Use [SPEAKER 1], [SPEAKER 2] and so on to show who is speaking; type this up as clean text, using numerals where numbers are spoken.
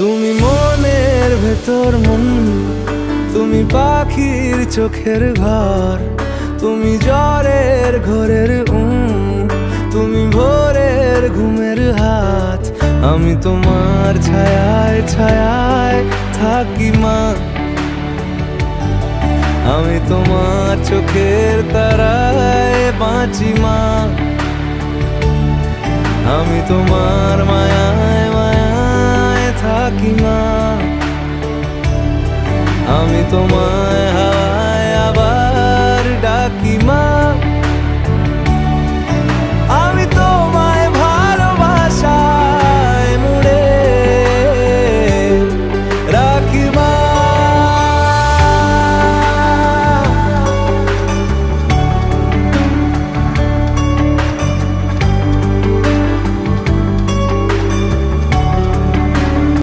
[SPEAKER 1] তুমি মনের ভেতর মন, তুমি পাখির চোখের ঘর, তুমি জ্বরের ঘরের তুমি ভোরের ঘুমের হাত। আমি তোমার ছায়ায় ছায়ায় থাকি মা, আমি তোমার চোখের তারায় বাঁচি মা। আমি তোমার মায়ায় মায়ায় থাকি মা, আমি তোমায়